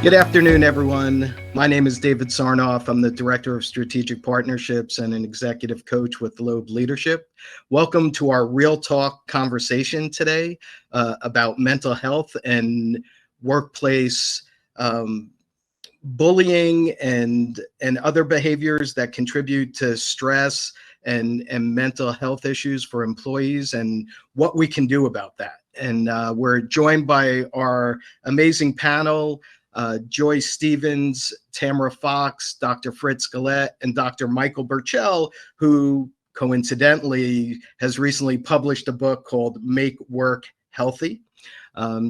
Good afternoon, everyone. My name is David Sarnoff. I'm the Director of Strategic Partnerships and an Executive Coach with Loeb Leadership. Welcome to our Real Talk conversation today about mental health and workplace bullying and other behaviors that contribute to stress and mental health issues for employees and what we can do about that. And we're joined by our amazing panel, Joy Stevens, Tamara Fox, Dr. Fritz Gillette, and Dr. Michael Burchell, who coincidentally has recently published a book called Make Work Healthy.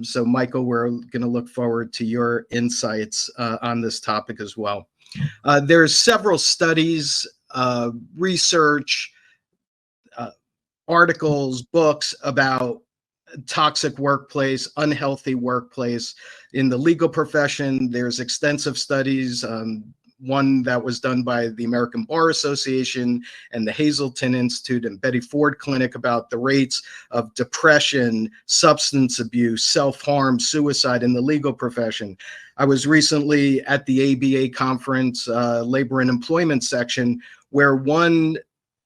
So Michael, we're going to look forward to your insights on this topic as well. There's several studies, research, articles, books about toxic workplace, unhealthy workplace. In the legal profession, there's extensive studies, one that was done by the American Bar Association and the Hazelton Institute and Betty Ford Clinic about the rates of depression, substance abuse, self-harm, suicide in the legal profession. I was recently at the ABA conference, Labor and Employment section, where one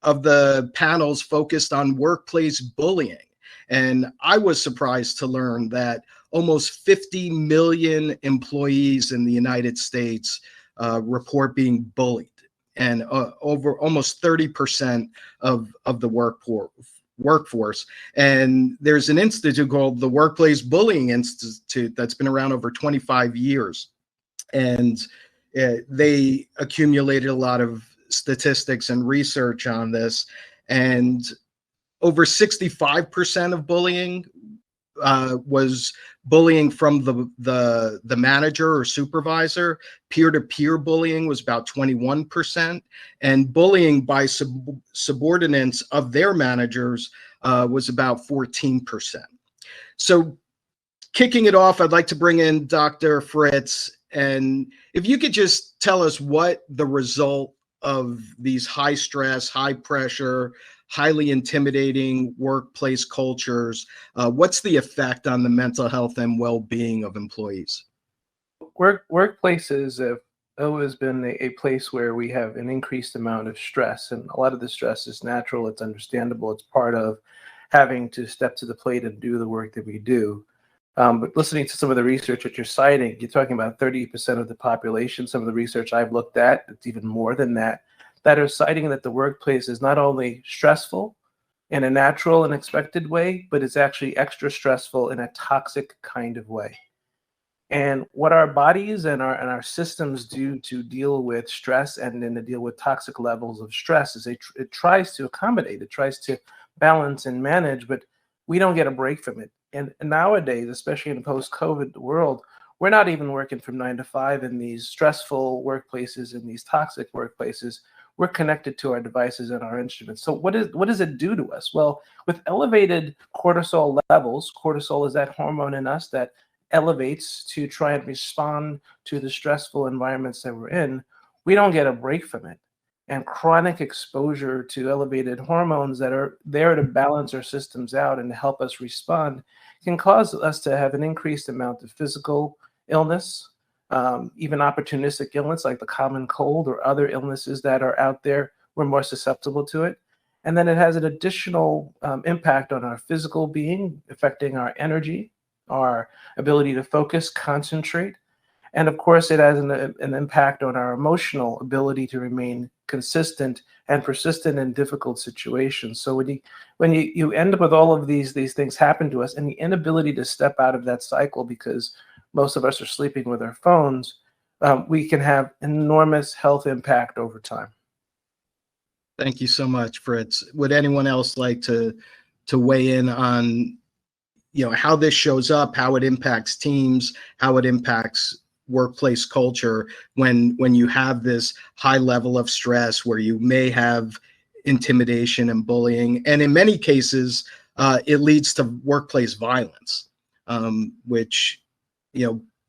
of the panels focused on workplace bullying. And I was surprised to learn that almost 50 million employees in the United States report being bullied, and over almost 30% of the workforce. And there's an institute called the Workplace Bullying Institute that's been around over 25 years. And they accumulated a lot of statistics and research on this. And over 65% of bullying was bullying from the manager or supervisor. Peer-to-peer bullying was about 21%, and bullying by subordinates of their managers was about 14%. So kicking it off, I'd like to bring in Dr. Fritz, and if you could just tell us what the result of these high stress, high pressure, highly intimidating workplace cultures, what's the effect on the mental health and well-being of employees? Workplaces have always been a place where we have an increased amount of stress, and a lot of the stress is natural, it's understandable, it's part of having to step to the plate and do the work that we do. But listening to some of the research that you're citing, you're talking about 30% of the population. Some of the research I've looked at, it's even more than that, that are citing that the workplace is not only stressful in a natural and expected way, but it's actually extra stressful in a toxic kind of way. And what our bodies and our systems do to deal with stress and then to deal with toxic levels of stress is it tries to accommodate, it tries to balance and manage, but we don't get a break from it. And nowadays, especially in a post-COVID world, we're not even working from 9 to 5 in these stressful workplaces, in these toxic workplaces. We're connected to our devices and our instruments. So what does it do to us? Well, with elevated cortisol levels, cortisol is that hormone in us that elevates to try and respond to the stressful environments that we're in. We don't get a break from it. And chronic exposure to elevated hormones that are there to balance our systems out and to help us respond can cause us to have an increased amount of physical illness, even opportunistic illness like the common cold or other illnesses that are out there. We're more susceptible to it. And then it has an additional impact on our physical being, affecting our energy, our ability to focus, concentrate. And of course, it has an impact on our emotional ability to remain consistent and persistent in difficult situations. So when you end up with all of these things happen to us, and the inability to step out of that cycle because most of us are sleeping with our phones, we can have enormous health impact over time. Thank you so much, Fritz. Would anyone else like to weigh in on, how this shows up, how it impacts teams, how it impacts workplace culture when you have this high level of stress where you may have intimidation and bullying, and in many cases it leads to workplace violence, which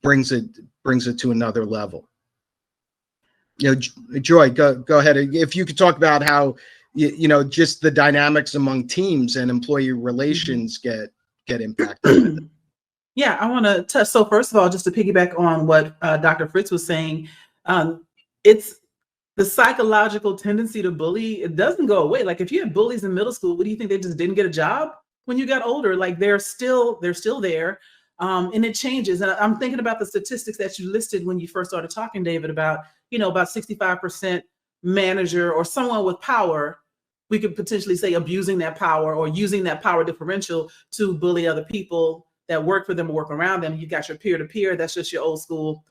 brings it to another level. Joy, go ahead. If you could talk about how just the dynamics among teams and employee relations get impacted. Yeah, I want to touch. So first of all, just to piggyback on what Dr. Fritz was saying, it's the psychological tendency to bully. It doesn't go away. Like if you had bullies in middle school, what do you think, they just didn't get a job when you got older? Like they're still there, and it changes. And I'm thinking about the statistics that you listed when you first started talking, David, about about 65% manager or someone with power. We could potentially say abusing that power or using that power differential to bully other people that work for them or work around them. You got your peer-to-peer. That's just your old school,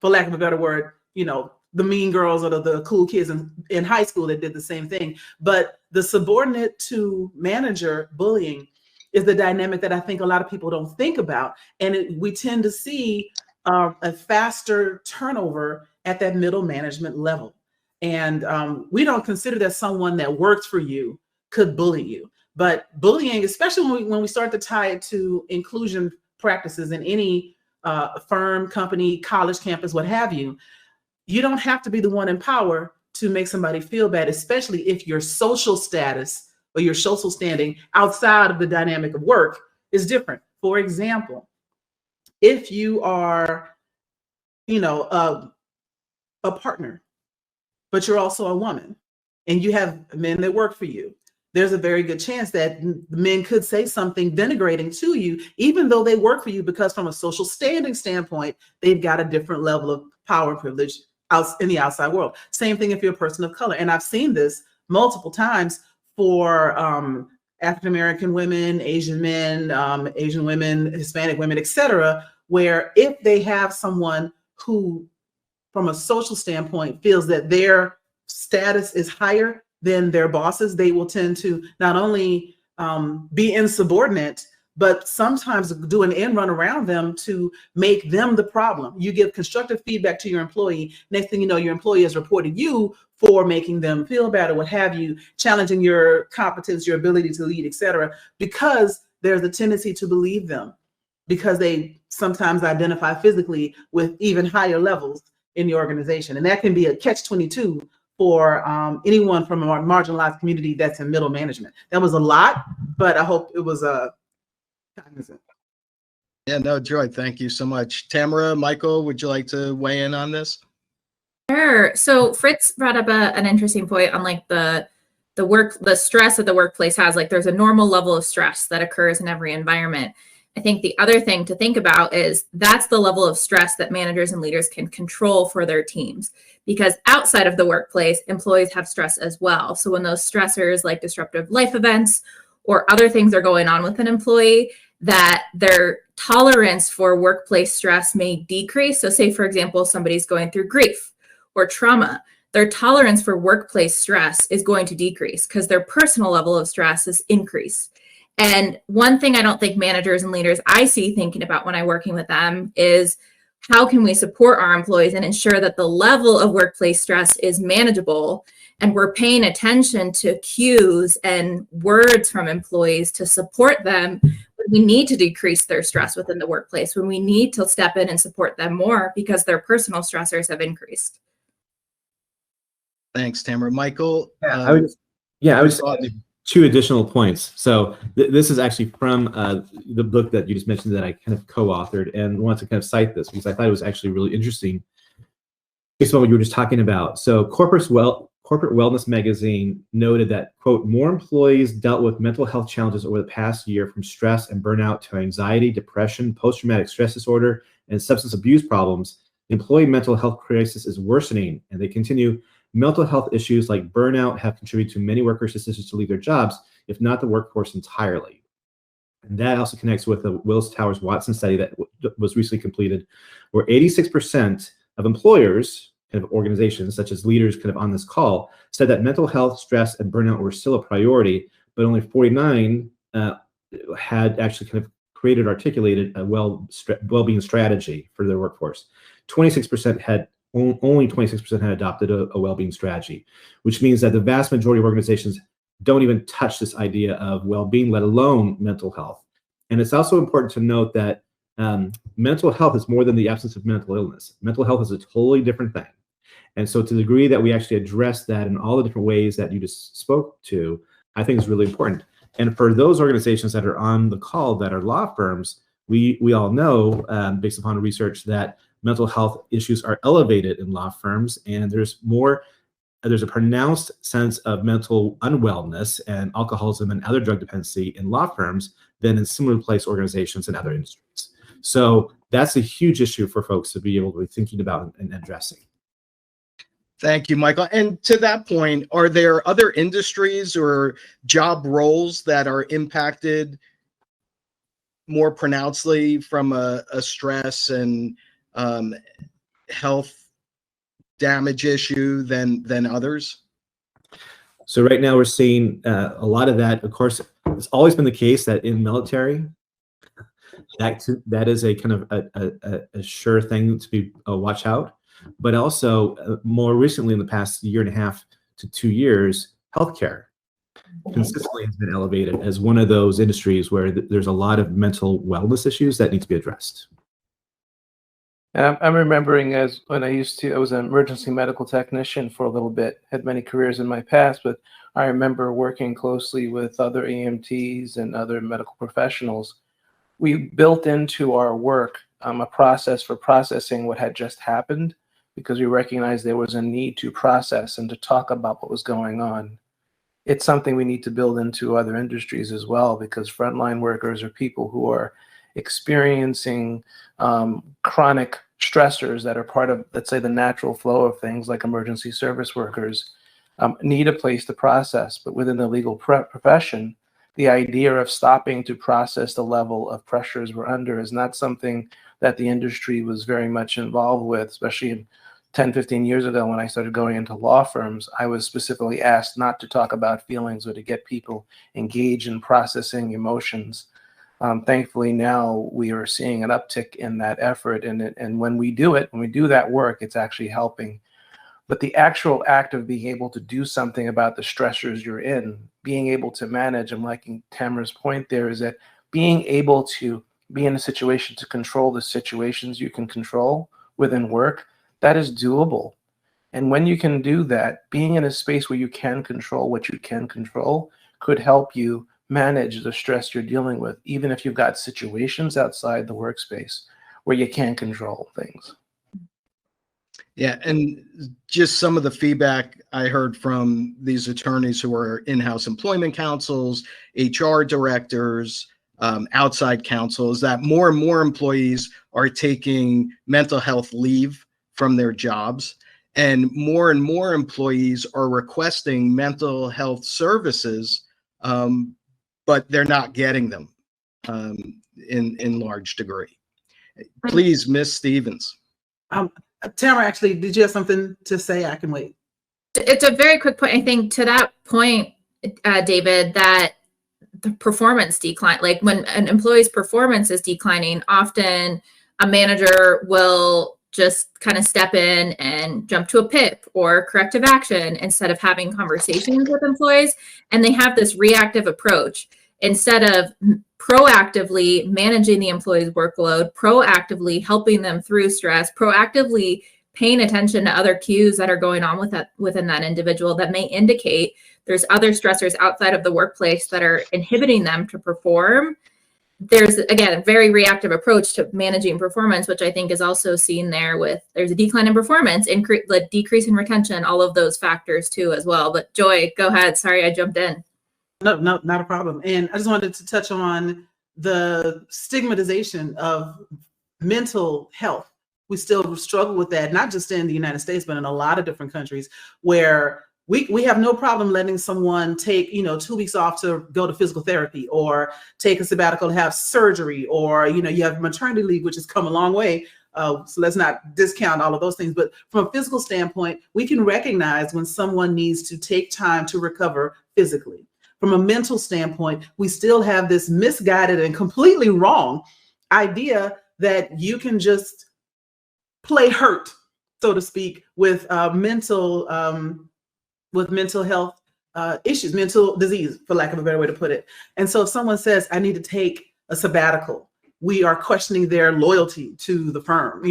for lack of a better word, the mean girls or the cool kids in high school that did the same thing. But the subordinate to manager bullying is the dynamic that I think a lot of people don't think about. And we tend to see a faster turnover at that middle management level. And we don't consider that someone that works for you could bully you. But bullying, especially when we start to tie it to inclusion practices in any firm, company, college campus, what have you, you don't have to be the one in power to make somebody feel bad, especially if your social status or your social standing outside of the dynamic of work is different. For example, if you are, a partner, but you're also a woman and you have men that work for you, there's a very good chance that men could say something denigrating to you, even though they work for you, because from a social standing standpoint, they've got a different level of power and privilege out in the outside world. Same thing if you're a person of color. And I've seen this multiple times for African-American women, Asian men, Asian women, Hispanic women, etc., where if they have someone who, from a social standpoint, feels that their status is higher than their bosses, they will tend to not only be insubordinate, but sometimes do an end run around them to make them the problem. You give constructive feedback to your employee. Next thing you know, your employee has reported you for making them feel bad or what have you, challenging your competence, your ability to lead, etc., because there's a tendency to believe them because they sometimes identify physically with even higher levels in the organization. And that can be a catch-22 for anyone from a marginalized community that's in middle management. That was a lot, but I hope it was cognizant. Yeah, no, Joy, thank you so much. Tamara, Michael, would you like to weigh in on this? Sure. So Fritz brought up an interesting point on like the stress that the workplace has. Like there's a normal level of stress that occurs in every environment. I think the other thing to think about is that's the level of stress that managers and leaders can control for their teams, because outside of the workplace, employees have stress as well. So when those stressors like disruptive life events or other things are going on with an employee, that their tolerance for workplace stress may decrease. So say, for example, somebody's going through grief or trauma, their tolerance for workplace stress is going to decrease because their personal level of stress is increased. And one thing I don't think managers and leaders I see thinking about when I'm working with them is how can we support our employees and ensure that the level of workplace stress is manageable, and we're paying attention to cues and words from employees to support them when we need to decrease their stress within the workplace, when we need to step in and support them more because their personal stressors have increased. Thanks, Tamara. Michael? I would just add 2 additional points. So this is actually from the book that you just mentioned that I kind of co-authored, and wanted to kind of cite this because I thought it was actually really interesting based on what you were just talking about. So Corporate Wellness Magazine noted that, quote, more employees dealt with mental health challenges over the past year, from stress and burnout to anxiety, depression, post-traumatic stress disorder, and substance abuse problems. The employee mental health crisis is worsening, and they continue. Mental health issues like burnout have contributed to many workers' decisions to leave their jobs, if not the workforce entirely. And that also connects with the Willis Towers Watson study that was recently completed, where 86% of employers, kind of organizations, such as leaders kind of on this call, said that mental health, stress, and burnout were still a priority, but only 49 had actually kind of articulated a well-being strategy for their workforce. 26% had only 26% had adopted a well-being strategy, which means that the vast majority of organizations don't even touch this idea of well-being, let alone mental health. And it's also important to note that mental health is more than the absence of mental illness. Mental health is a totally different thing. And so to the degree that we actually address that in all the different ways that you just spoke to, I think is really important. And for those organizations that are on the call that are law firms, we all know, based upon research, that mental health issues are elevated in law firms, and there's a pronounced sense of mental unwellness and alcoholism and other drug dependency in law firms than in similar place organizations and other industries. So that's a huge issue for folks to be able to be thinking about and addressing. Thank you, Michael. And to that point, are there other industries or job roles that are impacted more pronouncedly from a stress and health damage issue than others? So right now we're seeing a lot of that. Of course, it's always been the case that in military, that is a kind of a sure thing to be watch out. But also more recently, in the past year and a half to 2 years, healthcare consistently has been elevated as one of those industries where there's a lot of mental wellness issues that need to be addressed. And I'm remembering as when I was an emergency medical technician for a little bit, had many careers in my past, but I remember working closely with other EMTs and other medical professionals. We built into our work a process for processing what had just happened, because we recognized there was a need to process and to talk about what was going on. It's something we need to build into other industries as well, because frontline workers are people who are experiencing chronic stressors that are part of, let's say, the natural flow of things, like emergency service workers need a place to process. But within the legal profession, the idea of stopping to process the level of pressures we're under is not something that the industry was very much involved with, especially 10, 15 years ago when I started going into law firms. I was specifically asked not to talk about feelings or to get people engaged in processing emotions. Thankfully, now we are seeing an uptick in that effort. And when we do that work, it's actually helping. But the actual act of being able to do something about the stressors you're in, being able to manage, I'm liking Tamara's point there, is that being able to be in a situation to control the situations you can control within work, that is doable. And when you can do that, being in a space where you can control what you can control could help you manage the stress you're dealing with, even if you've got situations outside the workspace where you can't control things. Yeah, and just some of the feedback I heard from these attorneys who are in-house employment counsels, HR directors, outside counsel, is that more and more employees are taking mental health leave from their jobs, and more employees are requesting mental health services, but they're not getting them in large degree. Please, Ms. Stevens. Tamara, actually, did you have something to say? I can wait. It's a very quick point. I think to that point, David, that the performance decline, like when an employee's performance is declining, often a manager will just kind of step in and jump to a PIP or corrective action instead of having conversations with employees. And they have this reactive approach instead of proactively managing the employee's workload, proactively helping them through stress, proactively paying attention to other cues that are going on within that individual that may indicate there's other stressors outside of the workplace that are inhibiting them to perform. There's, again, a very reactive approach to managing performance, which I think is also seen there with, there's a decline in performance, the decrease in retention, all of those factors too as well. But Joy, go ahead. Sorry, I jumped in. No, not a problem. And I just wanted to touch on the stigmatization of mental health. We still struggle with that, not just in the United States, but in a lot of different countries where we have no problem letting someone take, 2 weeks off to go to physical therapy or take a sabbatical to have surgery, or, you have maternity leave, which has come a long way. So let's not discount all of those things. But from a physical standpoint, we can recognize when someone needs to take time to recover physically. From a mental standpoint, we still have this misguided and completely wrong idea that you can just play hurt, so to speak, with mental health issues, mental disease, for lack of a better way to put it. And so if someone says, I need to take a sabbatical, we are questioning their loyalty to the firm.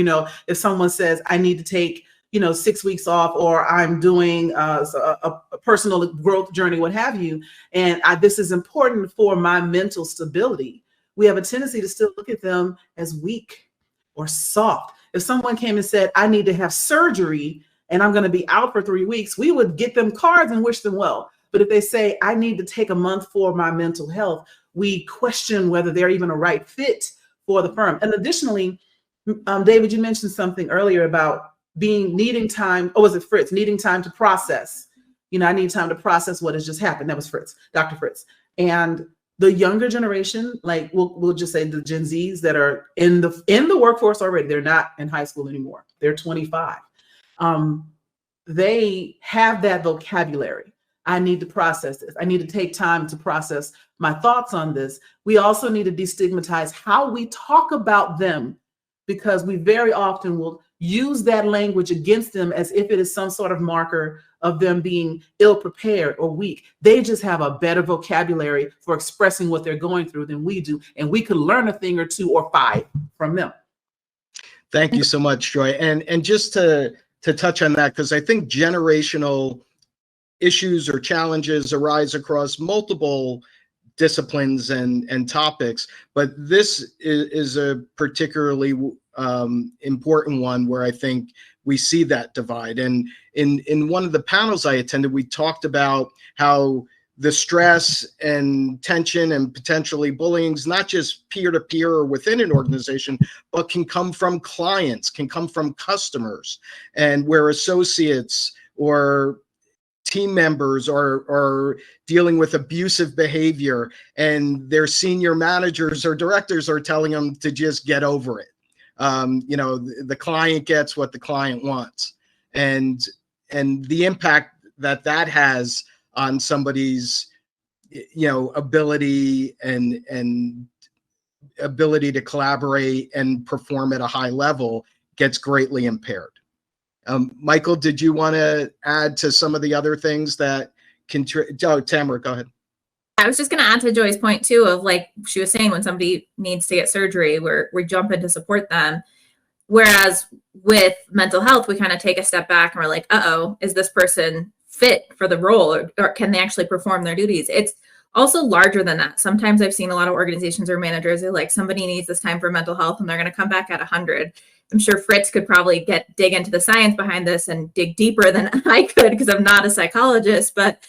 If someone says, I need to take 6 weeks off, or I'm doing a personal growth journey, what have you, and this is important for my mental stability, we have a tendency to still look at them as weak or soft. If someone came and said, I need to have surgery and I'm going to be out for 3 weeks, we would get them cards and wish them well. But if they say, I need to take a month for my mental health, we question whether they're even a right fit for the firm. And additionally, David, you mentioned something earlier about needing time. Oh, was it Fritz? Needing time to process. I need time to process what has just happened. That was Fritz, Dr. Fritz. And the younger generation, like we'll just say the Gen Zs that are in the workforce already, they're not in high school anymore. They're 25. They have that vocabulary. I need to process this. I need to take time to process my thoughts on this. We also need to destigmatize how we talk about them, because we very often will use that language against them as if it is some sort of marker of them being ill-prepared or weak. They just have a better vocabulary for expressing what they're going through than we do. And we could learn a thing or two or five from them. Thank you so much, Joy. And just to touch on that, because I think generational issues or challenges arise across multiple disciplines and topics, but this is a particularly important one where I think we see that divide. And in one of the panels I attended, we talked about how the stress and tension and potentially bullying is not just peer-to-peer or within an organization, but can come from clients, can come from customers, and where associates or team members are dealing with abusive behavior and their senior managers or directors are telling them to just get over it. The client gets what the client wants, and the impact that has on somebody's ability and ability to collaborate and perform at a high level gets greatly impaired. Michael, did you want to add to some of the other things that Tamara, go ahead. I was just going to add to Joy's point too, of like she was saying, when somebody needs to get surgery, we jump in to support them. Whereas with mental health, we kind of take a step back and we're like, is this person fit for the role, or can they actually perform their duties? It's also larger than that. Sometimes I've seen a lot of organizations or managers are like, somebody needs this time for mental health and they're going to come back at 100. I'm sure Fritz could probably dig into the science behind this and dig deeper than I could, because I'm not a psychologist, but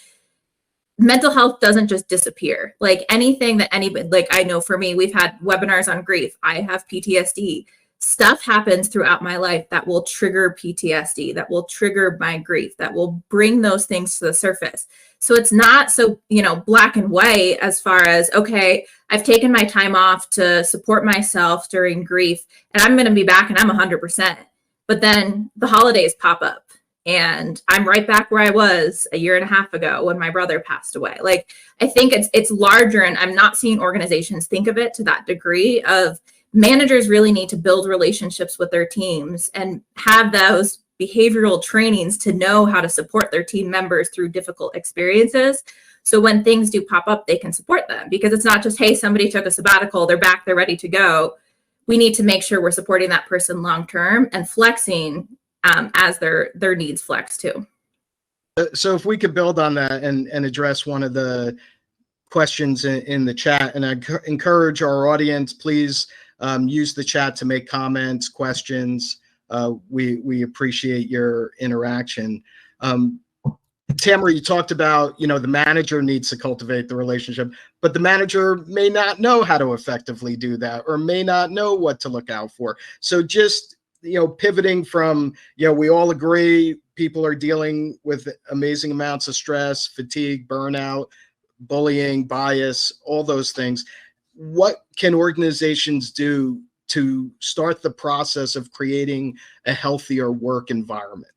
mental health doesn't just disappear. Like anything that anybody, like I know for me, we've had webinars on grief. I have PTSD. Stuff happens throughout my life that will trigger PTSD, that will trigger my grief, that will bring those things to the surface. So it's not so, black and white as far as, okay, I've taken my time off to support myself during grief and I'm going to be back and I'm 100%. But then the holidays pop up and I'm right back where I was a year and a half ago when my brother passed away. Like, I think it's larger, and I'm not seeing organizations think of it to that degree. Of managers really need to build relationships with their teams and have those behavioral trainings to know how to support their team members through difficult experiences. So when things do pop up, they can support them, because it's not just, hey, somebody took a sabbatical, they're back, they're ready to go. We need to make sure we're supporting that person long-term and flexing as their needs flex too. So if we could build on that and address one of the questions in the chat, and I encourage our audience, please use the chat to make comments, questions. We appreciate your interaction. Tamara, you talked about, the manager needs to cultivate the relationship, but the manager may not know how to effectively do that, or may not know what to look out for. So just, pivoting from, we all agree people are dealing with amazing amounts of stress, fatigue, burnout, bullying, bias, all those things. What can organizations do to start the process of creating a healthier work environment?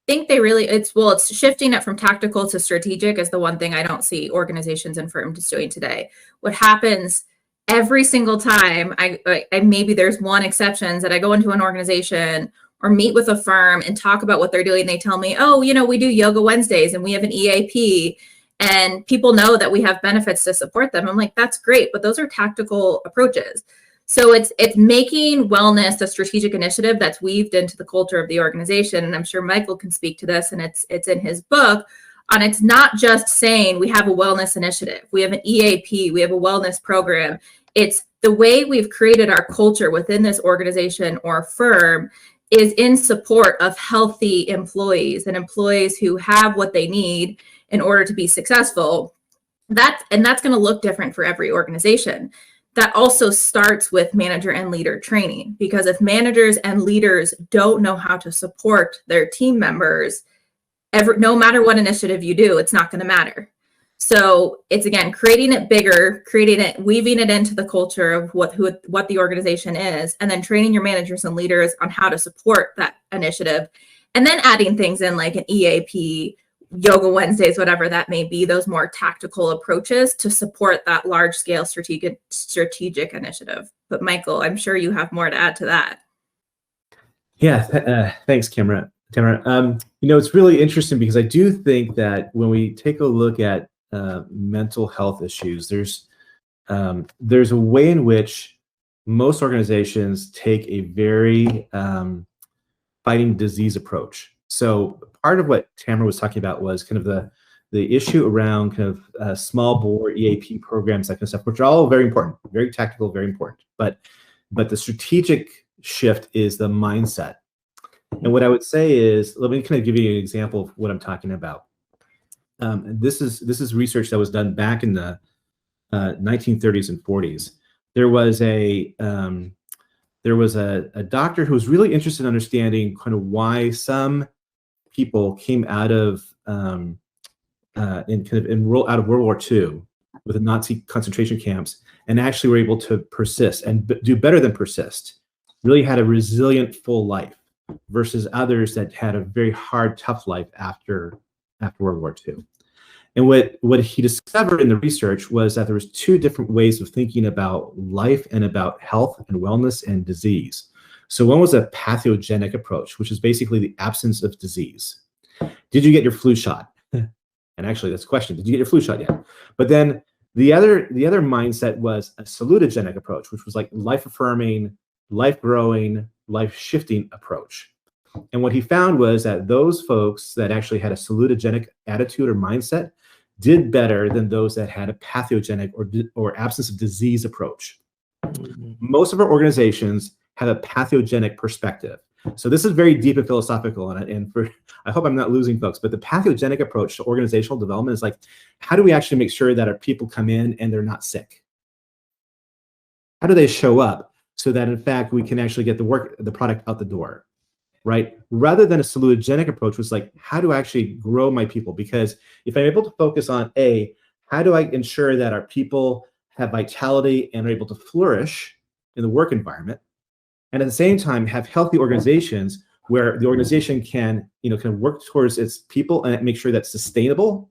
I think it's shifting it from tactical to strategic is the one thing I don't see organizations and firms doing today. What happens every single time, I maybe there's one exception, that I go into an organization or meet with a firm and talk about what they're doing. They tell me, we do yoga Wednesdays and we have an EAP. And people know that we have benefits to support them. I'm like, that's great, but those are tactical approaches. So it's making wellness a strategic initiative that's weaved into the culture of the organization. And I'm sure Michael can speak to this, and it's in his book. And it's not just saying we have a wellness initiative, we have an EAP, we have a wellness program. It's the way we've created our culture within this organization or firm is in support of healthy employees and employees who have what they need in order to be successful. That's going to look different for every organization. That also starts with manager and leader training, because if managers and leaders don't know how to support their team members, no matter what initiative you do, it's not going to matter. So it's, again, creating it bigger, weaving it into the culture of what the organization is, and then training your managers and leaders on how to support that initiative, and then adding things in like an EAP, Yoga Wednesdays, whatever that may be, those more tactical approaches to support that large scale strategic initiative. But Michael, I'm sure you have more to add to that. Yeah, thanks, Tamara. It's really interesting because I do think that when we take a look at mental health issues, there's a way in which most organizations take a very fighting disease approach. So part of what Tamara was talking about was kind of the issue around kind of small bore EAP programs, that kind of stuff, which are all very important, very tactical, very important. But the strategic shift is the mindset. And what I would say is, let me kind of give you an example of what I'm talking about. This is research that was done back in the 1930s and 40s. There was a doctor who was really interested in understanding kind of why some people came out of out of World War II with the Nazi concentration camps and actually were able to persist and do better than persist. Really had a resilient full life versus others that had a very hard, tough life after World War II. And what he discovered in the research was that there was two different ways of thinking about life and about health and wellness and disease. So one was a pathogenic approach, which is basically the absence of disease. Did you get your flu shot? And actually, that's a question. Did you get your flu shot yet? But then the other mindset was a salutogenic approach, which was like life-affirming, life-growing, life-shifting approach. And what he found was that those folks that actually had a salutogenic attitude or mindset did better than those that had a pathogenic or absence of disease approach. Most of our organizations have a pathogenic perspective. So this is very deep and philosophical, and I hope I'm not losing folks, but the pathogenic approach to organizational development is like, how do we actually make sure that our people come in and they're not sick? How do they show up so that in fact we can actually get the product out the door, right? Rather than a salutogenic approach, which is like, how do I actually grow my people? Because if I'm able to focus on how do I ensure that our people have vitality and are able to flourish in the work environment, and at the same time have healthy organizations where the organization can work towards its people and make sure that's sustainable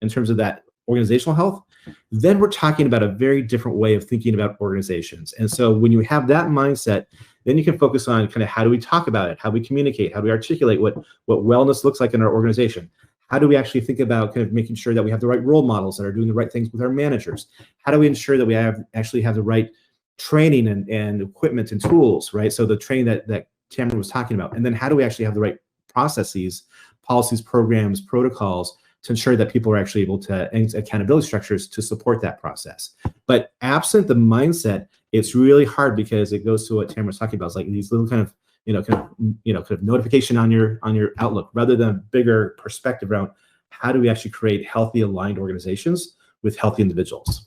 in terms of that organizational health, then we're talking about a very different way of thinking about organizations. And so when you have that mindset, then you can focus on kind of how do we talk about it, how we communicate, how do we articulate what wellness looks like in our organization. How do we actually think about kind of making sure that we have the right role models that are doing the right things with our managers? How do we ensure that we actually have the right training and equipment and tools, right? So the training that Tamara was talking about. And then how do we actually have the right processes, policies, programs, protocols to ensure that people are actually able to, and accountability structures to support that process. But absent the mindset, it's really hard because it goes to what Tamara was talking about. It's like these little kind of notification on your Outlook, rather than a bigger perspective around how do we actually create healthy, aligned organizations with healthy individuals.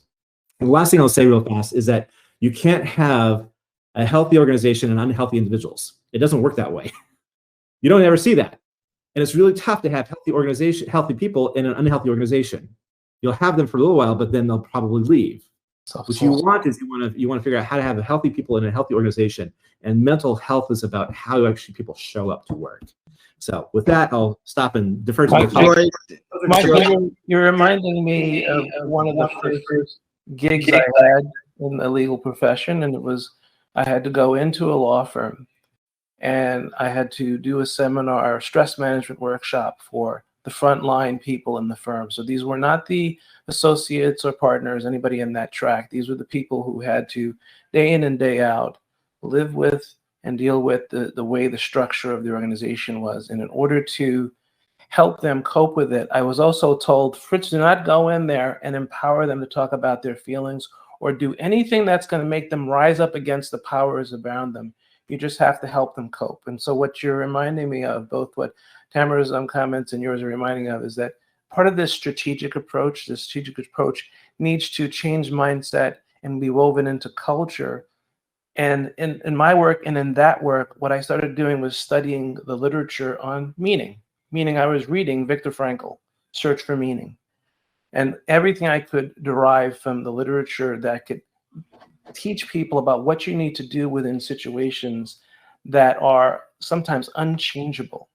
And the last thing I'll say real fast is that you can't have a healthy organization and unhealthy individuals. It doesn't work that way. You don't ever see that. And it's really tough to have healthy people in an unhealthy organization. You'll have them for a little while, but then they'll probably leave. What you want is you want to figure out how to have healthy people in a healthy organization. And mental health is about how actually people show up to work. So with that, I'll stop and defer to my colleague. Michael, you're reminding me of one of the first gigs I had in the legal profession, and it was I had to go into a law firm and I had to do a seminar, stress management workshop for the frontline people in the firm. So these were not the associates or partners, anybody in that track. These were the people who had to, day in and day out, live with and deal with the way the structure of the organization was. And in order to help them cope with it, I was also told, Fritz, do not go in there and empower them to talk about their feelings or do anything that's going to make them rise up against the powers around them. You just have to help them cope. And so what you're reminding me of, both what Tamara's comments and yours are reminding of, is that part of this strategic approach needs to change mindset and be woven into culture. And in my work and in that work, what I started doing was studying the literature on meaning. Meaning, I was reading Viktor Frankl, Search for Meaning. And everything I could derive from the literature that could teach people about what you need to do within situations that are sometimes unchangeable.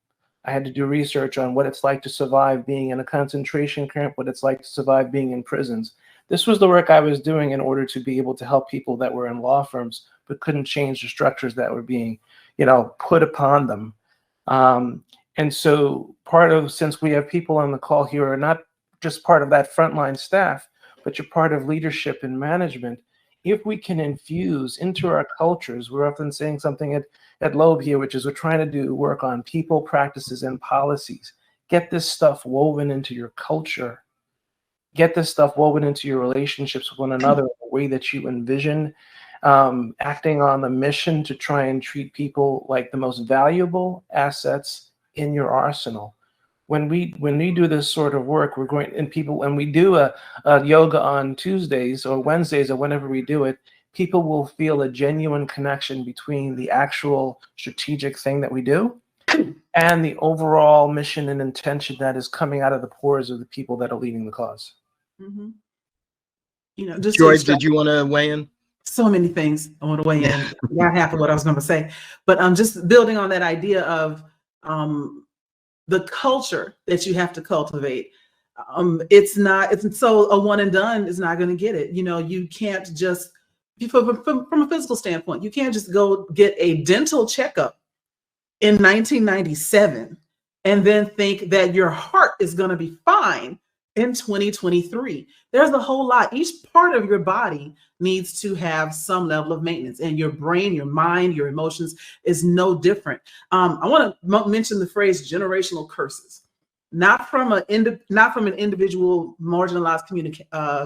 I had to do research on what it's like to survive being in a concentration camp, what it's like to survive being in prisons. This was the work I was doing in order to be able to help people that were in law firms but couldn't change the structures that were being, put upon them. And so since we have people on the call here who are not just part of that frontline staff, but you're part of leadership and management, if we can infuse into our cultures, we're often saying something at Loeb here, which is we're trying to do work on people, practices, and policies. Get this stuff woven into your culture. Get this stuff woven into your relationships with one another, the way that you envision acting on the mission to try and treat people like the most valuable assets in your arsenal. When we do this sort of work, when we do a yoga on Tuesdays or Wednesdays or whenever we do it, people will feel a genuine connection between the actual strategic thing that we do and the overall mission and intention that is coming out of the pores of the people that are leading the cause. Mm-hmm. Just Joy, did you want to weigh in? So many things I want to weigh in. Not half of what I was going to say, but I'm just building on that idea of the culture that you have to cultivate. It's so a one and done is not going to get it. You can't just, from a physical standpoint, you can't just go get a dental checkup in 1997 and then think that your heart is going to be fine in 2023. There's a whole lot. Each part of your body needs to have some level of maintenance, and your brain, your mind, your emotions is no different. I want to mention the phrase generational curses, not from an individual marginalized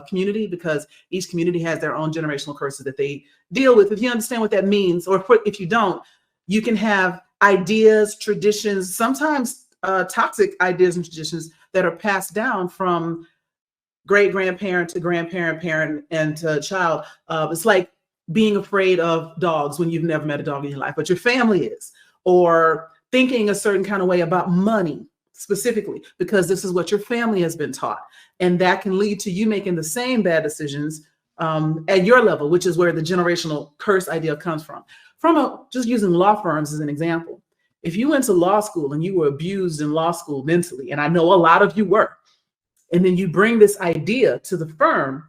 community, because each community has their own generational curses that they deal with. If you understand what that means, or if you don't, you can have ideas, traditions, sometimes toxic ideas and traditions that are passed down from great-grandparent to grandparent, parent, and to child. It's like being afraid of dogs when you've never met a dog in your life, but your family is, or thinking a certain kind of way about money specifically, because this is what your family has been taught. And that can lead to you making the same bad decisions at your level, which is where the generational curse idea comes from. Just using law firms as an example. If you went to law school and you were abused in law school mentally, and I know a lot of you were, and then you bring this idea to the firm,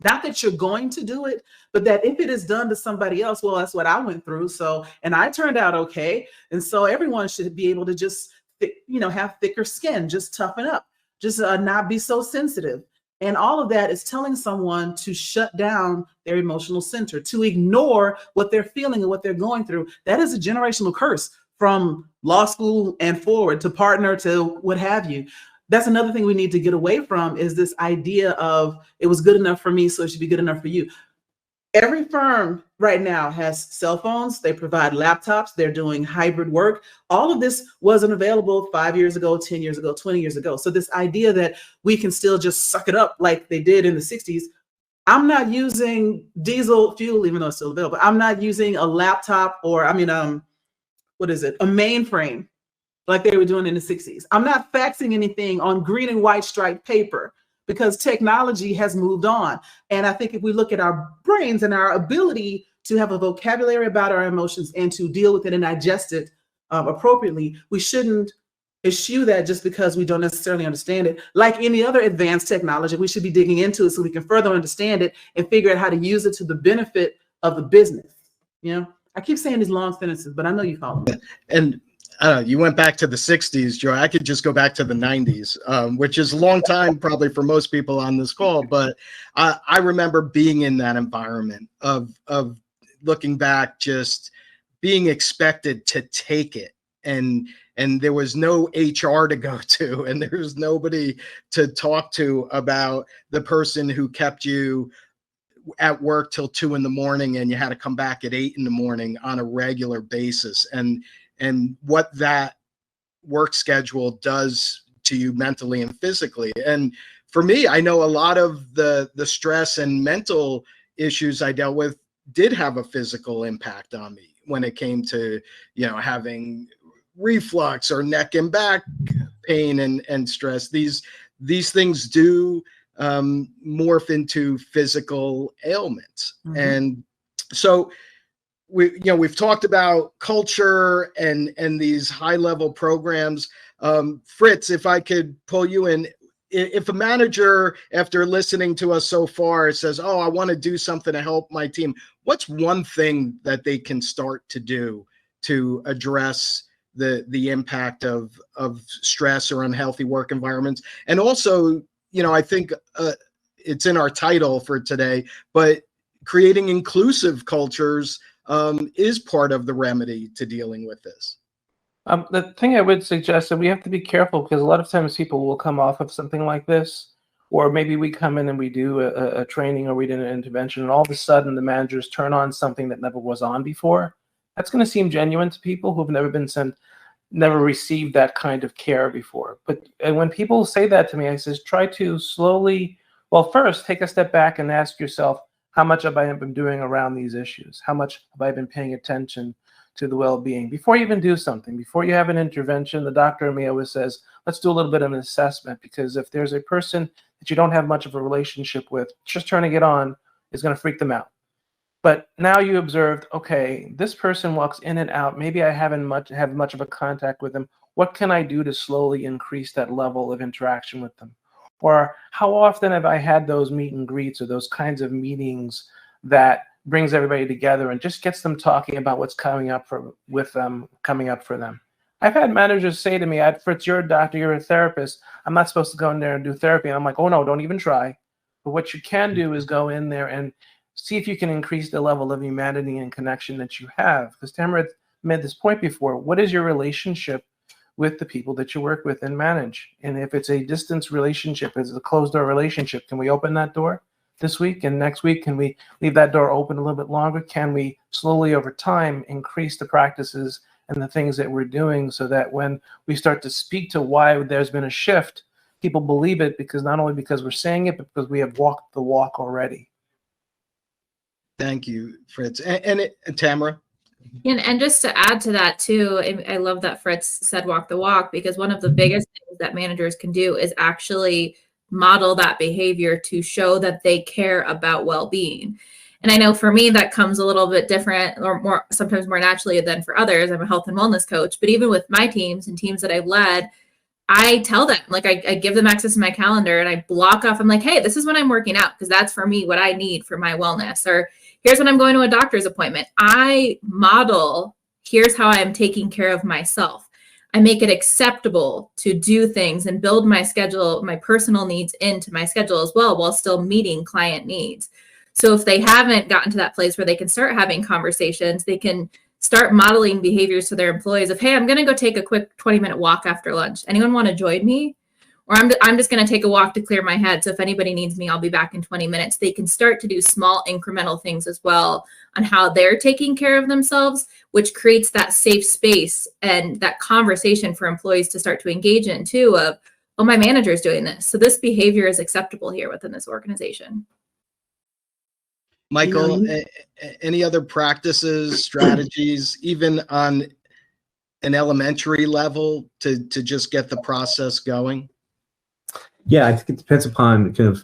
not that you're going to do it, but that if it is done to somebody else, well, that's what I went through. So, and I turned out okay. And so everyone should be able to just, have thicker skin, just toughen up, just not be so sensitive. And all of that is telling someone to shut down their emotional center, to ignore what they're feeling and what they're going through. That is a generational curse from law school and forward, to partner, to what have you. That's another thing we need to get away from, is this idea of it was good enough for me, so it should be good enough for you. Every firm right now has cell phones. They provide laptops. They're doing hybrid work. All of this wasn't available 5 years ago, 10 years ago, 20 years ago. So this idea that we can still just suck it up like they did in the 60s. I'm not using diesel fuel, even though it's still available. I'm not using a laptop or, a mainframe like they were doing in the 60s. I'm not faxing anything on green and white striped paper, because technology has moved on. And I think if we look at our brains and our ability to have a vocabulary about our emotions and to deal with it and digest it appropriately, we shouldn't eschew that just because we don't necessarily understand it. Like any other advanced technology, we should be digging into it so we can further understand it and figure out how to use it to the benefit of the business. I keep saying these long sentences, but I know you follow me. And you went back to the 60s, Joy. I could just go back to the 90s, which is a long time probably for most people on this call. But I remember being in that environment of looking back, just being expected to take it. And there was no HR to go to, and there was nobody to talk to about the person who kept you at work till 2 a.m. and you had to come back at 8 a.m. on a regular basis, and what that work schedule does to you mentally and physically. And for me, I know a lot of the stress and mental issues I dealt with did have a physical impact on me when it came to, having reflux or neck and back pain and stress. These things do morph into physical ailments. Mm-hmm. And so we've talked about culture and these high level programs. Fritz, if I could pull you in, if a manager, after listening to us so far, says, "Oh, I want to do something to help my team," what's one thing that they can start to do to address the impact of stress or unhealthy work environments? And also, I think it's in our title for today, but creating inclusive cultures is part of the remedy to dealing with this. The thing I would suggest, and we have to be careful, because a lot of times people will come off of something like this, or maybe we come in and we do a training or we did an intervention, and all of a sudden the managers turn on something that never was on before. That's going to seem genuine to people who've never received that kind of care before. But when people say that to me, I says, try to slowly, well, first take a step back and ask yourself, how much have I been doing around these issues? How much have I been paying attention to the well-being? Before you even do something, before you have an intervention, the doctor in me always says, let's do a little bit of an assessment, because if there's a person that you don't have much of a relationship with, just turning it on is going to freak them out. But now you observed, okay, this person walks in and out. Maybe I haven't have much of a contact with them. What can I do to slowly increase that level of interaction with them? Or how often have I had those meet and greets or those kinds of meetings that brings everybody together and just gets them talking about what's coming up for them? I've had managers say to me, "Fritz, you're a doctor, you're a therapist. I'm not supposed to go in there and do therapy." And I'm like, "Oh no, don't even try." But what you can do is go in there and see if you can increase the level of humanity and connection that you have. Because Tamara made this point before. What is your relationship with the people that you work with and manage? And if it's a distance relationship, it's a closed door relationship, can we open that door this week and next week? Can we leave that door open a little bit longer? Can we slowly over time increase the practices and the things that we're doing, so that when we start to speak to why there's been a shift, people believe it, because not only because we're saying it, but because we have walked the walk already. Thank you, Fritz. And Tamara? And just to add to that too, I love that Fritz said walk the walk, because one of the biggest things that managers can do is actually model that behavior to show that they care about well-being. And I know for me that comes a little bit different, or sometimes more naturally than for others. I'm a health and wellness coach, but even with my teams and teams that I've led, I tell them, like, I give them access to my calendar and I block off. I'm like, hey, this is when I'm working out, because that's for me what I need for my wellness. Or here's when I'm going to a doctor's appointment. I model, here's how I'm taking care of myself. I make it acceptable to do things and build my schedule, my personal needs into my schedule as well, while still meeting client needs. So if they haven't gotten to that place where they can start having conversations, they can start modeling behaviors to their employees of, hey, I'm going to go take a quick 20-minute walk after lunch. Anyone want to join me? Or I'm just going to take a walk to clear my head. So if anybody needs me, I'll be back in 20 minutes. They can start to do small incremental things as well on how they're taking care of themselves, which creates that safe space and that conversation for employees to start to engage in too, of, oh, my manager's doing this, so this behavior is acceptable here within this organization. Michael, any other practices, strategies, even on an elementary level, to just get the process going? Yeah, I think it depends upon kind of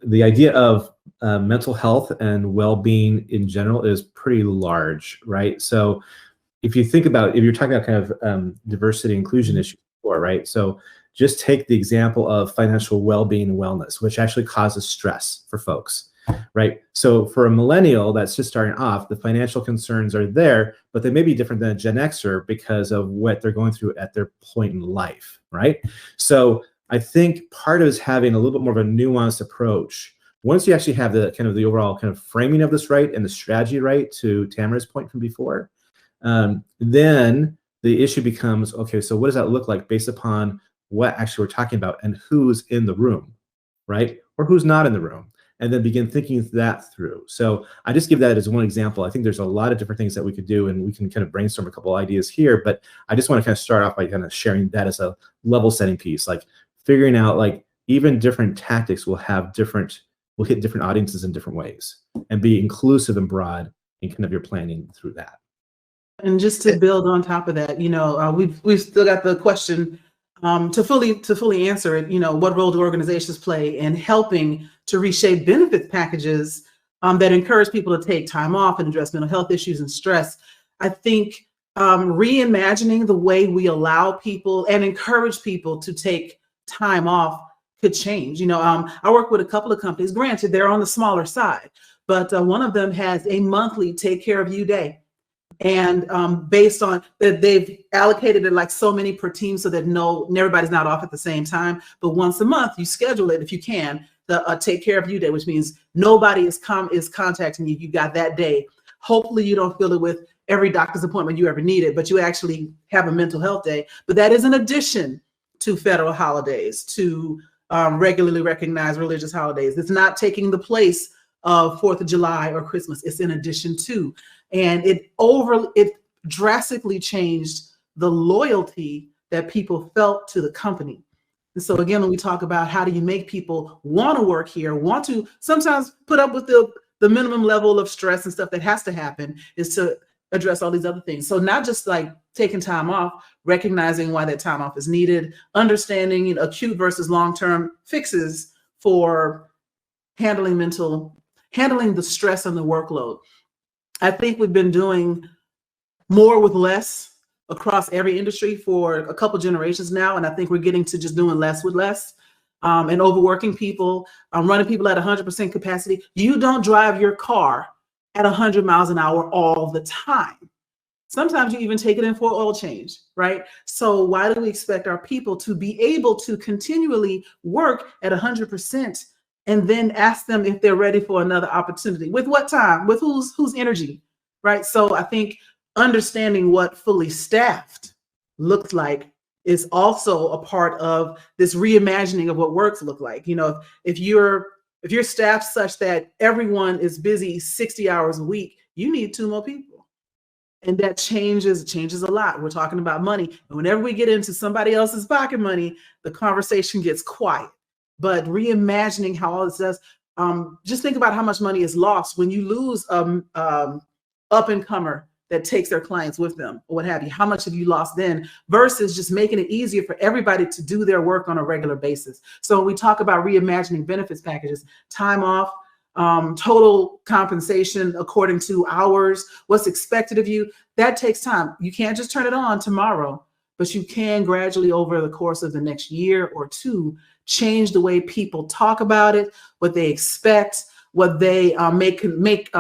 the idea of mental health and well-being in general is pretty large, right? So if you think about, if you're talking about kind of diversity inclusion issues before, right? So just take the example of financial well-being and wellness, which actually causes stress for folks, right? So for a millennial that's just starting off, the financial concerns are there, but they may be different than a Gen Xer because of what they're going through at their point in life, right? So I think part of it is having a little bit more of a nuanced approach. Once you actually have the kind of the overall kind of framing of this right and the strategy right, to Tamara's point from before, then the issue becomes, okay, so what does that look like based upon what actually we're talking about and who's in the room, right? Or who's not in the room. and then begin thinking that through. So I just give that as one example. I think there's a lot of different things that we could do, and we can kind of brainstorm a couple ideas here, but I just want to kind of start off by kind of sharing that as a level setting piece, like figuring out like even different tactics will hit different audiences in different ways, and be inclusive and broad in kind of your planning through that. And just to build on top of that, we've still got the question to fully answer it. What role do organizations play in helping to reshape benefits packages that encourage people to take time off and address mental health issues and stress? I think reimagining the way we allow people and encourage people to take time off could change. I work with a couple of companies. Granted, they're on the smaller side, but one of them has a monthly Take Care of You Day. And based on that, they've allocated it like so many per team so that everybody's not off at the same time. But once a month, you schedule it if you can, the Take Care of You Day, which means nobody is contacting you. You got that day. Hopefully you don't fill it with every doctor's appointment you ever needed, but you actually have a mental health day. But that is in addition to federal holidays, to regularly recognized religious holidays. It's not taking the place of 4th of July or Christmas. It's in addition to. And it drastically changed the loyalty that people felt to the company. And so again, when we talk about how do you make people want to work here, want to sometimes put up with the minimum level of stress and stuff that has to happen, is to address all these other things. So not just like taking time off, recognizing why that time off is needed, understanding acute versus long-term fixes for handling the stress and the workload. I think we've been doing more with less across every industry for a couple generations now. And I think we're getting to just doing less with less, and overworking people, running people at 100% capacity. You don't drive your car at 100 miles an hour all the time. Sometimes you even take it in for oil change, right? So why do we expect our people to be able to continually work at 100% and then ask them if they're ready for another opportunity? With what time? With whose energy, right? So I think understanding what fully staffed looks like is also a part of this reimagining of what works look like. If you're staffed such that everyone is busy 60 hours a week, you need 2 more people. And that changes a lot. We're talking about money. And whenever we get into somebody else's pocket money, the conversation gets quiet. But reimagining how all this does, just think about how much money is lost when you lose up-and-comer that takes their clients with them or what have you. How much have you lost then versus just making it easier for everybody to do their work on a regular basis? So when we talk about reimagining benefits packages, time off, total compensation according to hours, what's expected of you, that takes time. You can't just turn it on tomorrow, but you can gradually over the course of the next year or 2 change the way people talk about it, what they expect, what they make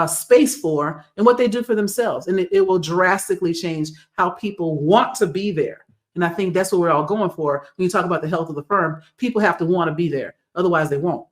space for, and what they do for themselves. And it will drastically change how people want to be there. And I think that's what we're all going for. When you talk about the health of the firm, people have to want to be there. Otherwise, they won't.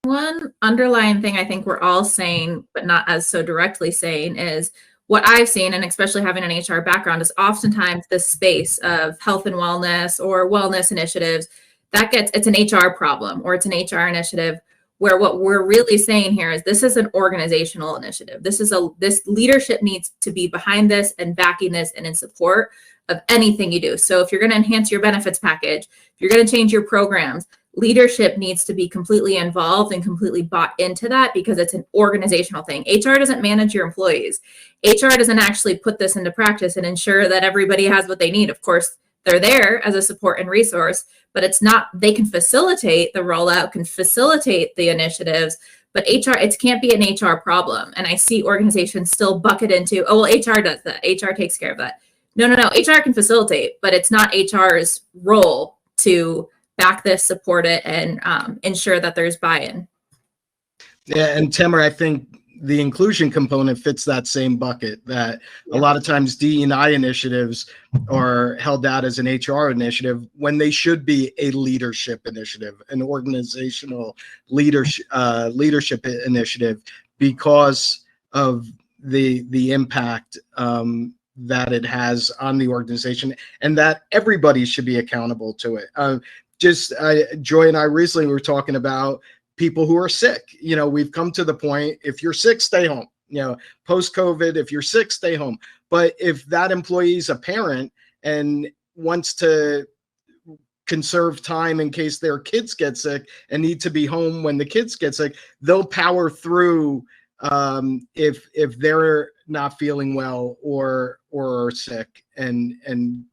One underlying thing I think we're all saying, but not as so directly saying, is what I've seen, and especially having an HR background, is oftentimes this space of health and wellness or wellness initiatives, it's an HR problem or it's an HR initiative, where what we're really saying here is this is an organizational initiative. This leadership needs to be behind this and backing this and in support of anything you do. So if you're going to enhance your benefits package, if you're going to change your programs, leadership needs to be completely involved and completely bought into that, because it's an organizational thing. HR doesn't manage your employees. HR doesn't actually put this into practice and ensure that everybody has what they need. Of course, they're there as a support and resource, but it's not, they can facilitate the rollout, can facilitate the initiatives, but it can't be an HR problem. And I see organizations still bucket into, oh, well, HR does that. HR takes care of that. No. HR can facilitate, but it's not HR's role to back this, support it, and ensure that there's buy-in. Yeah, and Tamara, I think the inclusion component fits that same bucket, that a lot of times DE&I initiatives are held out as an HR initiative when they should be a leadership initiative, an organizational leadership initiative, because of the impact that it has on the organization, and that everybody should be accountable to it. Joy and I recently were talking about people who are sick. We've come to the point, if you're sick, stay home. Post-COVID, if you're sick, stay home. But if that employee is a parent and wants to conserve time in case their kids get sick and need to be home when the kids get sick, they'll power through if they're not feeling well or are sick and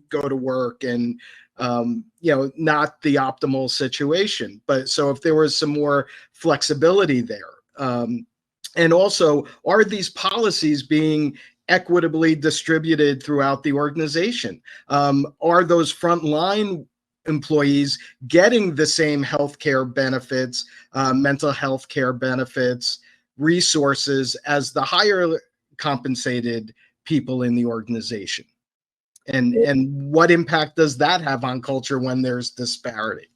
go to work, and not the optimal situation. But so if there was some more flexibility there, and also, are these policies being equitably distributed throughout the organization? Are those frontline employees getting the same healthcare benefits, mental health care benefits, resources as the higher compensated people in the organization? And what impact does that have on culture when there's disparity?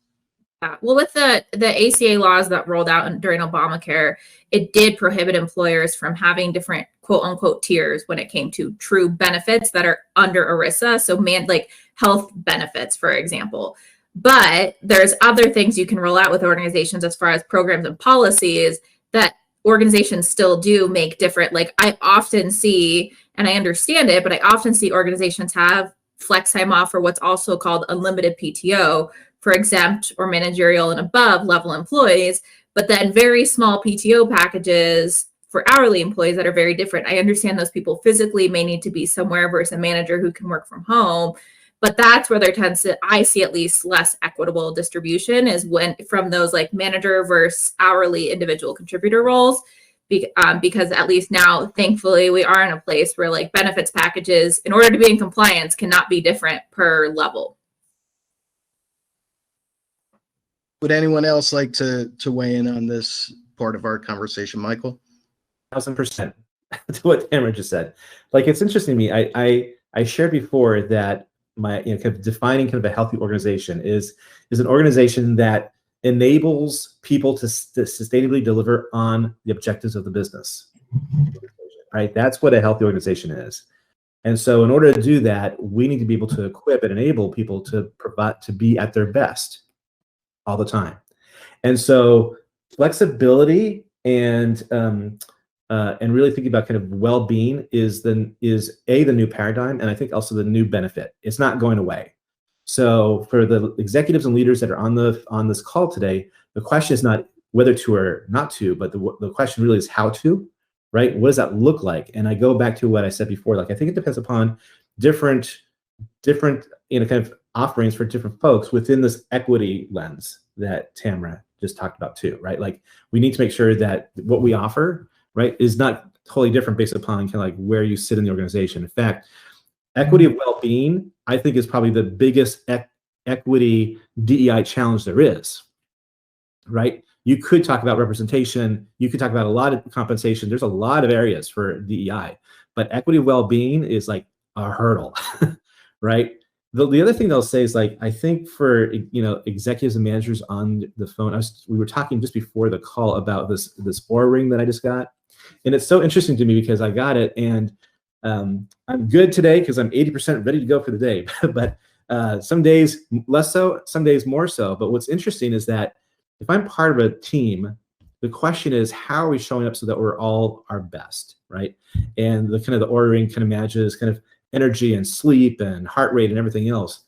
Well, with the ACA laws that rolled out during Obamacare, it did prohibit employers from having different quote unquote tiers when it came to true benefits that are under ERISA. So like health benefits, for example. But there's other things you can roll out with organizations as far as programs and policies that organizations still do make different. Like I often see, and I understand it, but I often see organizations have flex time off, or what's also called unlimited PTO, for exempt or managerial and above level employees, but then very small PTO packages for hourly employees that are very different. I understand those people physically may need to be somewhere versus a manager who can work from home, but that's where there tends to, I see at least, less equitable distribution is when from those like manager versus hourly individual contributor roles, because at least now, thankfully, we are in a place where like benefits packages, in order to be in compliance, cannot be different per level. Would anyone else like to weigh in on this part of our conversation? Michael? 1000% to what Tamara just said. Like, it's interesting to me. I shared before that my kind of defining kind of a healthy organization is an organization that enables people to sustainably deliver on the objectives of the business. Right? That's what a healthy organization is. And so in order to do that, we need to be able to equip and enable people to provide, to be at their best all the time. And so flexibility and really thinking about kind of well-being is the new paradigm, and I think also the new benefit. It's not going away. So for the executives and leaders that are on this call today, the question is not whether to or not to, but the question really is how to, right? What does that look like? And I go back to what I said before. Like, I think it depends upon different kind of offerings for different folks within this equity lens that Tamara just talked about too, right? Like, we need to make sure that what we offer, right, is not totally different based upon kind of like where you sit in the organization. In fact, equity of well-being, I think, is probably the biggest equity DEI challenge there is, right? You could talk about representation. You could talk about a lot of compensation. There's a lot of areas for DEI, but equity of well-being is like a hurdle, right? The other thing they'll say is, like, I think for, executives and managers on the phone, we were talking just before the call about this Oura ring that I just got. And it's so interesting to me because I got it and I'm good today because I'm 80% ready to go for the day. But some days less so, some days more so. But what's interesting is that if I'm part of a team, the question is, how are we showing up so that we're all our best, right? And the Oura ring kind of manages kind of energy and sleep and heart rate and everything else.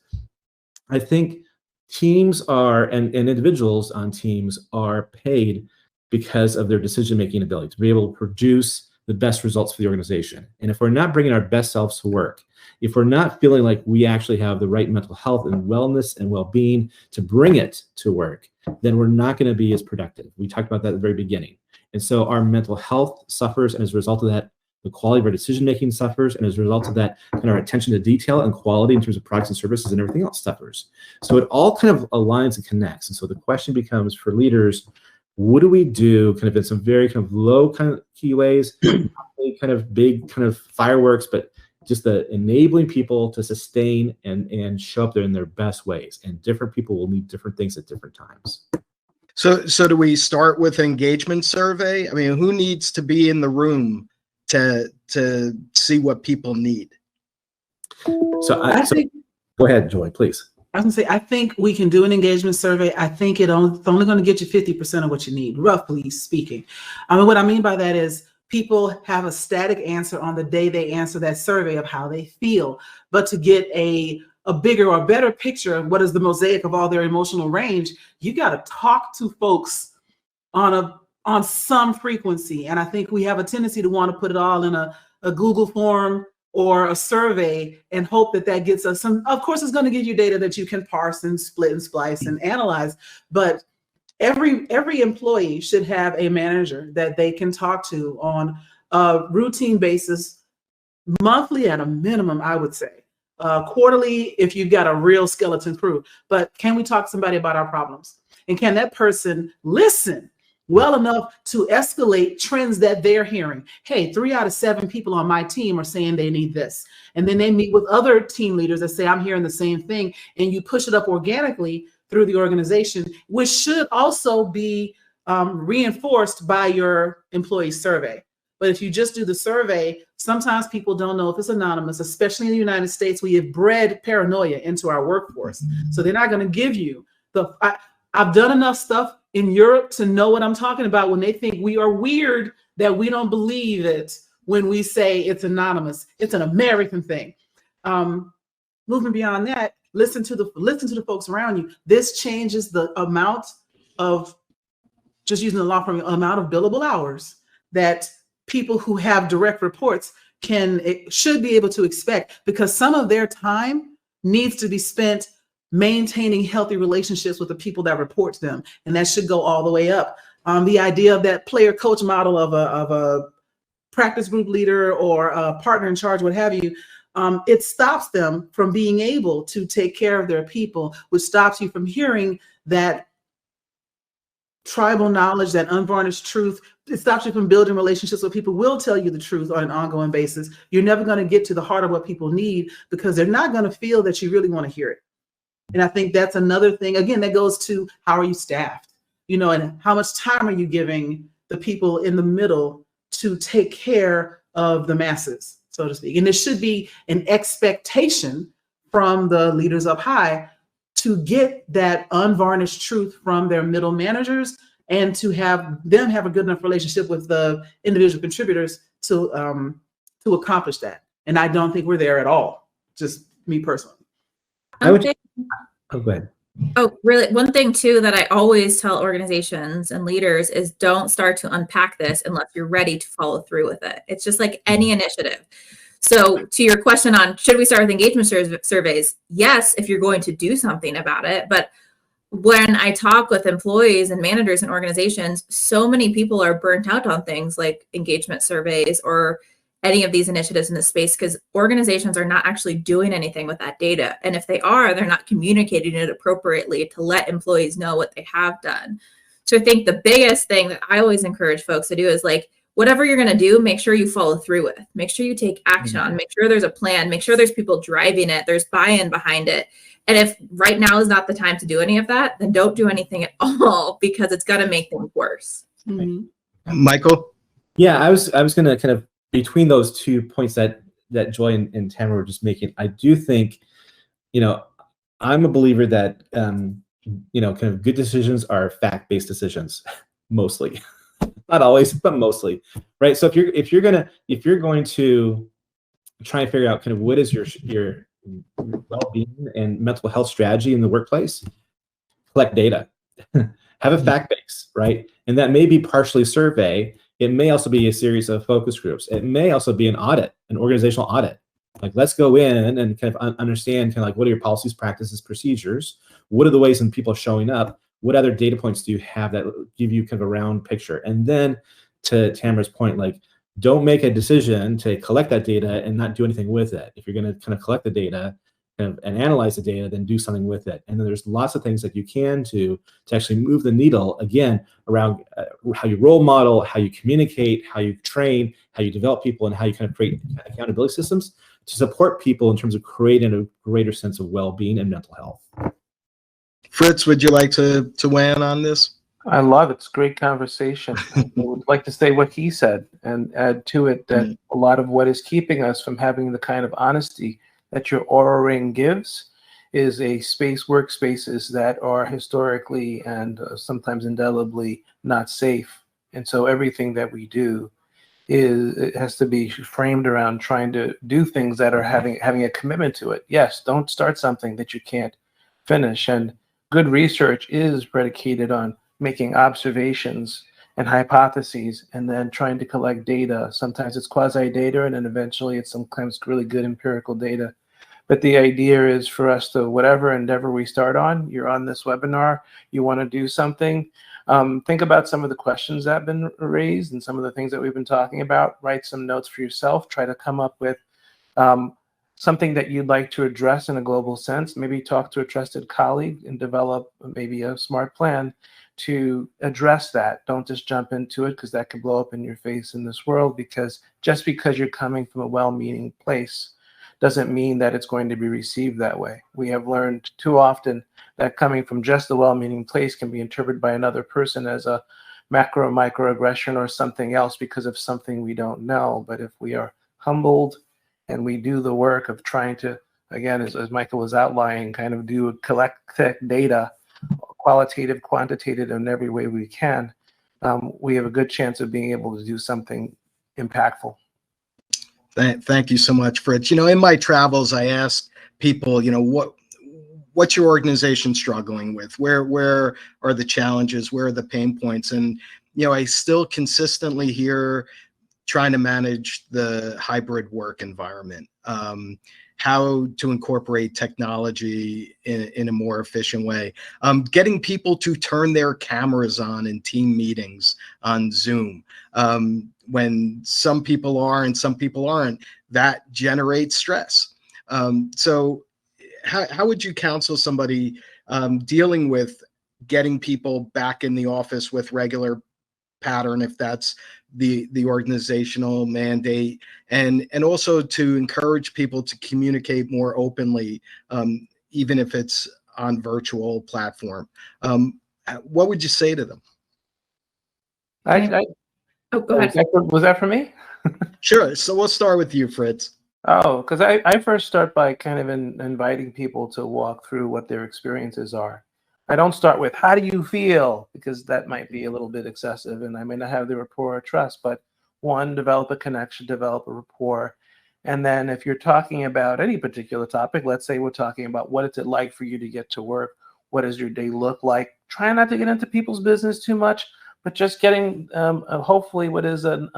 I think teams are, and individuals on teams are paid because of their decision-making ability to be able to produce the best results for the organization. And if we're not bringing our best selves to work, if we're not feeling like we actually have the right mental health and wellness and well-being to bring it to work, then we're not going to be as productive. We talked about that at the very beginning. And so our mental health suffers, and as a result of that, the quality of our decision-making suffers, and as a result of that, kind of our attention to detail and quality in terms of products and services and everything else suffers. So it all kind of aligns and connects. And so the question becomes for leaders, what do we do kind of in some very kind of low kind of key ways, kind of big kind of fireworks, but just the enabling people to sustain and show up there in their best ways. And different people will need different things at different times. So do we start with engagement survey? I mean, who needs to be in the room to see what people need? So go ahead, Joy, please. I was gonna say, I think we can do an engagement survey. I think it's only going to get you 50% of what you need, roughly speaking. I mean, what I mean by that is people have a static answer on the day they answer that survey of how they feel. But to get a bigger or better picture of what is the mosaic of all their emotional range, you got to talk to folks on some frequency. And I think we have a tendency to want to put it all in a Google form or a survey and hope that gets us some. Of course, it's going to give you data that you can parse and split and splice and analyze, but every employee should have a manager that they can talk to on a routine basis, monthly at a minimum, I would say. Quarterly, if you've got a real skeleton crew. But can we talk to somebody about our problems? And can that person listen well enough to escalate trends that they're hearing? Hey, 3 out of 7 people on my team are saying they need this. And then they meet with other team leaders that say, I'm hearing the same thing. And you push it up organically through the organization, which should also be reinforced by your employee survey. But if you just do the survey, sometimes people don't know if it's anonymous, especially in the United States. We have bred paranoia into our workforce. So they're not going to give you I've done enough stuff in Europe to know what I'm talking about when they think we are weird, that we don't believe it when we say it's anonymous. It's an American thing. Moving beyond that, listen to the folks around you. This changes the amount of, just using the law firm, amount of billable hours that people who have direct reports should be able to expect, because some of their time needs to be spent maintaining healthy relationships with the people that report to them. And that should go all the way up. The idea of that player coach model of a practice group leader or a partner in charge, what have you, it stops them from being able to take care of their people, which stops you from hearing that tribal knowledge, that unvarnished truth. It stops you from building relationships where people will tell you the truth on an ongoing basis. You're never going to get to the heart of what people need, because they're not going to feel that you really want to hear it. And I think that's another thing, again, that goes to how are you staffed, and how much time are you giving the people in the middle to take care of the masses, so to speak. And there should be an expectation from the leaders up high to get that unvarnished truth from their middle managers, and to have them have a good enough relationship with the individual contributors to accomplish that. And I don't think we're there at all, just me personally. I would. Oh, go ahead. Oh, really? One thing too that I always tell organizations and leaders is don't start to unpack this unless you're ready to follow through with it. It's just like any initiative. So to your question on should we start with engagement surveys? Yes, if you're going to do something about it. But when I talk with employees and managers and organizations, so many people are burnt out on things like engagement surveys or any of these initiatives in this space, because organizations are not actually doing anything with that data. And if they are, they're not communicating it appropriately to let employees know what they have done. So I think the biggest thing that I always encourage folks to do is like, whatever you're going to do, make sure you follow through with, make sure you take action on, make sure there's a plan, make sure there's people driving it, there's buy-in behind it. And if right now is not the time to do any of that, then don't do anything at all, because it's going to make things worse. Michael? Yeah, I was going to kind of, between those 2 points that Joy and Tamara were just making, I do think, I'm a believer that, kind of good decisions are fact-based decisions, mostly, not always, but mostly, right? So if you're going to try and figure out kind of what is your well-being and mental health strategy in the workplace, collect data, have a fact base, right? And that may be partially survey. It may also be a series of focus groups. It may also be an audit, an organizational audit. Like, let's go in and kind of understand kind of like, what are your policies, practices, procedures? What are the ways when people are showing up? What other data points do you have that give you kind of a round picture? And then to Tamara's point, like, don't make a decision to collect that data and not do anything with it. If you're going to kind of collect the data and analyze the data, then do something with it. And then there's lots of things that you can do to actually move the needle, again, around how you role model, how you communicate, how you train, how you develop people, and how you kind of create accountability systems to support people in terms of creating a greater sense of well-being and mental health. Fritz, would you like to weigh in on this? I love it. It's a great conversation. I would like to say what he said and add to it that a lot of what is keeping us from having the kind of honesty that your Aura Ring gives is a workspaces that are historically and sometimes indelibly not safe. And so everything that we do it has to be framed around trying to do things that are having a commitment to it. Yes, don't start something that you can't finish. And good research is predicated on making observations and hypotheses and then trying to collect data. Sometimes it's quasi data, and then eventually it's sometimes really good empirical data. But the idea is for us to, whatever endeavor we start on, you're on this webinar, you want to do something, think about some of the questions that have been raised and some of the things that we've been talking about. Write some notes for yourself. Try to come up with something that you'd like to address in a global sense. Maybe talk to a trusted colleague and develop maybe a smart plan to address that. Don't just jump into it, because that could blow up in your face in this world, because just because you're coming from a well-meaning place doesn't mean that it's going to be received that way. We have learned too often that coming from just a well-meaning place can be interpreted by another person as a microaggression or something else because of something we don't know. But if we are humbled and we do the work of trying to, again, as Michael was outlining, kind of collect data, qualitative, quantitative, in every way we can, we have a good chance of being able to do something impactful. Thank you so much, Fritz. In my travels, I ask people, what's your organization struggling with? Where are the challenges? Where are the pain points? And, I still consistently hear trying to manage the hybrid work environment, how to incorporate technology in a more efficient way, getting people to turn their cameras on in team meetings on Zoom. When some people are and some people aren't, that generates stress. So how would you counsel somebody dealing with getting people back in the office with regular pattern, if that's the organizational mandate, and also to encourage people to communicate more openly, even if it's on virtual platform? What would you say to them? Oh, go ahead. Was that for me? Sure. So we'll start with you, Fritz. Oh, because I first start by kind of inviting people to walk through what their experiences are. I don't start with, how do you feel? Because that might be a little bit excessive and I may not have the rapport or trust. But one, develop a connection, develop a rapport. And then if you're talking about any particular topic, let's say we're talking about what is it like for you to get to work? What does your day look like? Try not to get into people's business too much, but just getting hopefully what is a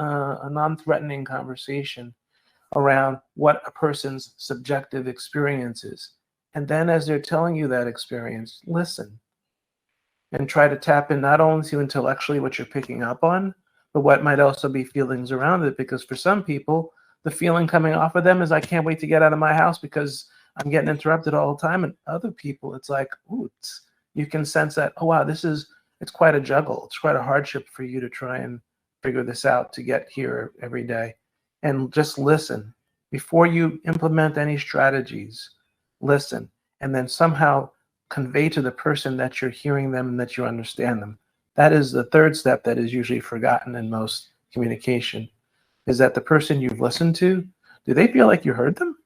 non-threatening conversation around what a person's subjective experience is. And then as they're telling you that experience, listen and try to tap in not only to intellectually what you're picking up on, but what might also be feelings around it. Because for some people, the feeling coming off of them is, I can't wait to get out of my house because I'm getting interrupted all the time. And other people, it's like, ooh, you can sense that, oh, wow, it's quite a juggle. It's quite a hardship for you to try and figure this out to get here every day. And just listen. Before you implement any strategies, listen, and then somehow convey to the person that you're hearing them and that you understand them. That is the third step that is usually forgotten in most communication, is that the person you've listened to, do they feel like you heard them?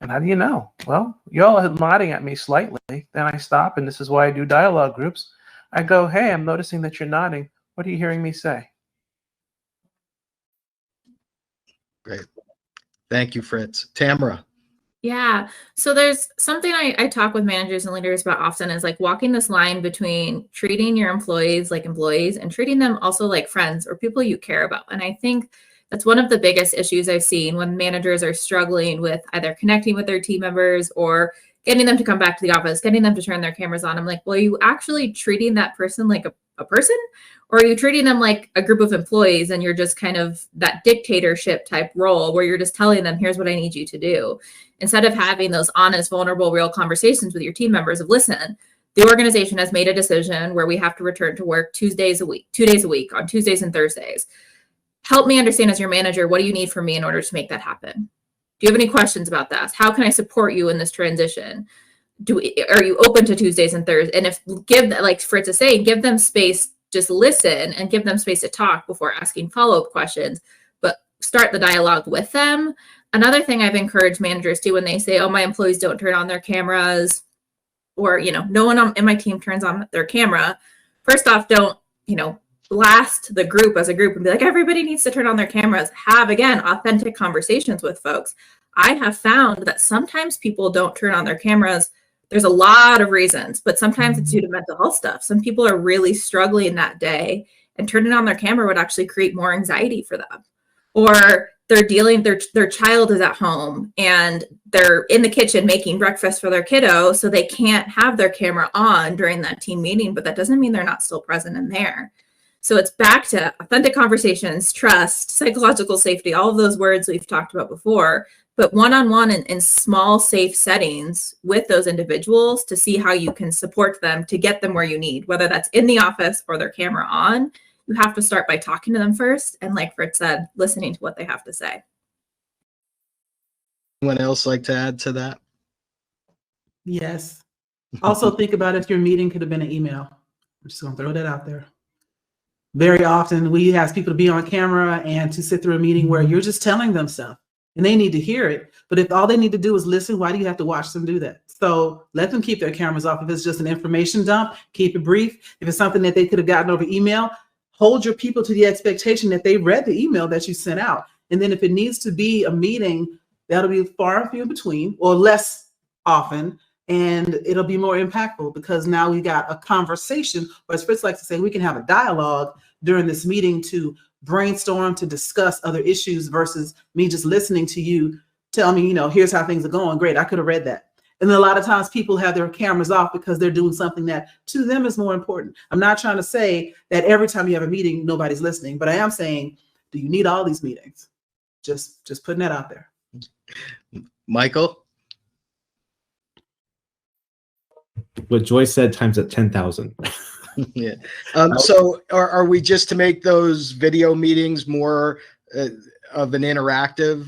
And how do you know? Well, you're all nodding at me slightly. Then I stop, and this is why I do dialogue groups. I go, hey, I'm noticing that you're nodding. What are you hearing me say? Great. Thank you, Fritz. Tamara. Yeah. So there's something I talk with managers and leaders about often, is like walking this line between treating your employees like employees and treating them also like friends or people you care about. And I think that's one of the biggest issues I've seen when managers are struggling with either connecting with their team members or getting them to come back to the office, getting them to turn their cameras on. I'm like, well, are you actually treating that person like a person? Or are you treating them like a group of employees and you're just kind of that dictatorship type role where you're just telling them, here's what I need you to do, instead of having those honest, vulnerable, real conversations with your team members of, listen, the organization has made a decision where we have to return to work 2 days a week on Tuesdays and Thursdays. Help me understand as your manager, what do you need from me in order to make that happen? Do you have any questions about that? How can I support you in this transition? Are you open to Tuesdays and Thursdays? And if like Fritz is saying, give them space, just listen and give them space to talk before asking follow-up questions, but start the dialogue with them. Another thing I've encouraged managers to when they say, oh, my employees don't turn on their cameras, or, no one in my team turns on their camera. First off, don't, blast the group as a group and be like, everybody needs to turn on their cameras. Have, again, authentic conversations with folks. I have found that sometimes people don't turn on their cameras. There's a lot of reasons, but sometimes it's due to mental health stuff. Some people are really struggling that day, and turning on their camera would actually create more anxiety for them. Or they're dealing, their child is at home and they're in the kitchen making breakfast for their kiddo, so they can't have their camera on during that team meeting, but that doesn't mean they're not still present in there. So it's back to authentic conversations, trust, psychological safety, all of those words we've talked about before, but one-on-one in small, safe settings with those individuals to see how you can support them to get them where you need, whether that's in the office or their camera on. You have to start by talking to them first. And like Fritz said, listening to what they have to say. Anyone else like to add to that? Yes. Also think about if your meeting could have been an email. I'm just going to throw that out there. Very often we ask people to be on camera and to sit through a meeting where you're just telling them stuff and they need to hear it. But if all they need to do is listen, why do you have to watch them do that? So let them keep their cameras off. If it's just an information dump, keep it brief. If it's something that they could have gotten over email, hold your people to the expectation that they read the email that you sent out. And then if it needs to be a meeting, that'll be far and few in between or less often. And it'll be more impactful because now we got a conversation, or as Fritz likes to say, we can have a dialogue during this meeting to brainstorm, to discuss other issues versus me just listening to you tell me, here's how things are going. Great, I could have read that. And then a lot of times people have their cameras off because they're doing something that to them is more important. I'm not trying to say that every time you have a meeting, nobody's listening, but I am saying, do you need all these meetings? Just putting that out there. Michael? What Joyce said times at 10,000. Yeah. So are we just to make those video meetings more of an interactive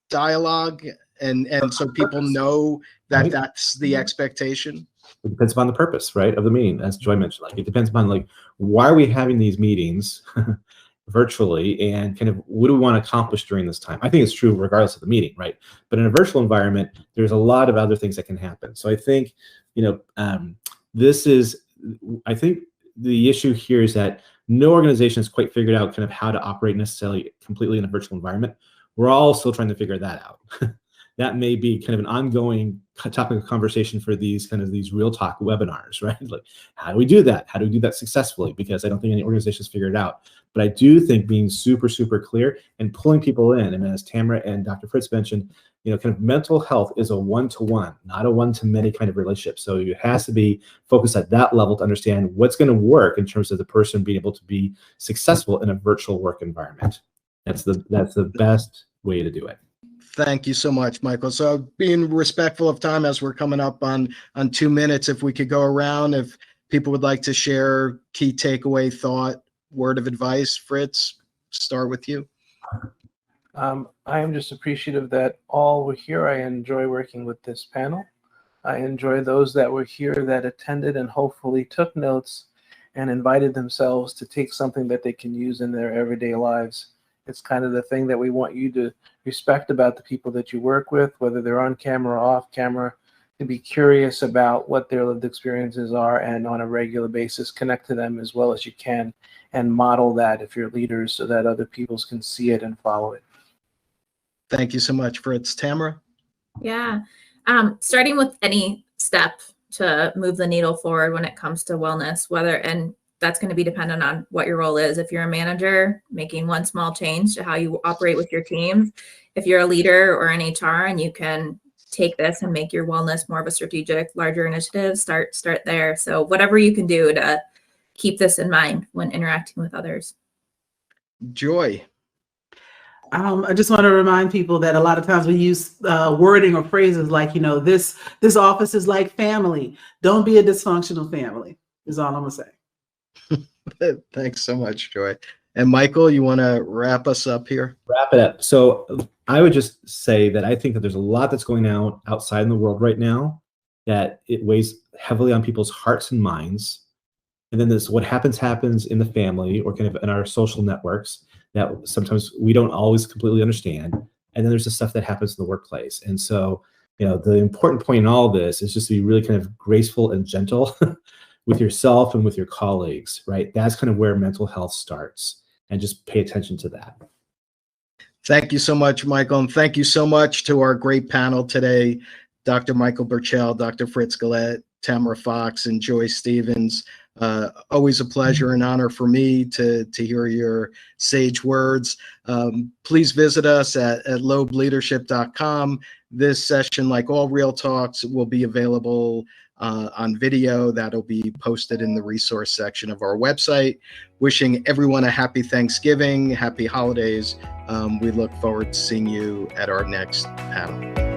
dialogue? And so people know that that's the expectation? It depends upon the purpose, right, of the meeting, as Joy mentioned. Like, it depends upon, why are we having these meetings virtually, and kind of what do we want to accomplish during this time? I think it's true regardless of the meeting, right? But in a virtual environment, there's a lot of other things that can happen. So I think, I think the issue here is that no organization has quite figured out kind of how to operate necessarily completely in a virtual environment. We're all still trying to figure that out. That may be kind of an ongoing topic of conversation for these real talk webinars, right? Like, how do we do that? How do we do that successfully? Because I don't think any organizations figure it out. But I do think being super, super clear and pulling people in, and as Tamara and Dr. Fritz mentioned, kind of mental health is a one-to-one, not a one-to-many kind of relationship. So it has to be focused at that level to understand what's going to work in terms of the person being able to be successful in a virtual work environment. That's the best way to do it. Thank you so much, Michael. So being respectful of time as we're coming up on 2 minutes, if we could go around, if people would like to share key takeaway thought, word of advice. Fritz, start with you. I am just appreciative that all were here. I enjoy working with this panel. I enjoy those that were here that attended and hopefully took notes and invited themselves to take something that they can use in their everyday lives. It's kind of the thing that we want you to respect about the people that you work with, whether they're on camera or off camera, to be curious about what their lived experiences are, and on a regular basis connect to them as well as you can and model that if you're leaders so that other people can see it and follow it. Thank you so much, Fritz. Tamara? Yeah. Starting with any step to move the needle forward when it comes to wellness, and that's going to be dependent on what your role is. If you're a manager, making one small change to how you operate with your team. If you're a leader or an HR and you can take this and make your wellness more of a strategic, larger initiative, start there. So whatever you can do to keep this in mind when interacting with others. Joy? I just want to remind people that a lot of times we use wording or phrases like, this office is like family. Don't be a dysfunctional family, is all I'm going to say. Thanks so much, Joy. And Michael, you want to wrap us up here? Wrap it up. So I would just say that I think that there's a lot that's going on outside in the world right now, that it weighs heavily on people's hearts and minds. And then what happens in the family or kind of in our social networks that sometimes we don't always completely understand. and then there's the stuff that happens in the workplace. And so, the important point in all of this is just to be really kind of graceful and gentle with yourself and with your colleagues, right? That's kind of where mental health starts, and just pay attention to that. Thank you so much, Michael. And thank you so much to our great panel today, Dr. Michael Burchell, Dr. Fritz Gillette, Tamara Fox, and Joy Stevens. Always a pleasure and honor for me to hear your sage words. Please visit us at loebleadership.com. This session, like all Real Talks, will be available on video. That'll be posted in the resource section of our website. Wishing everyone a happy Thanksgiving, happy holidays. We look forward to seeing you at our next panel.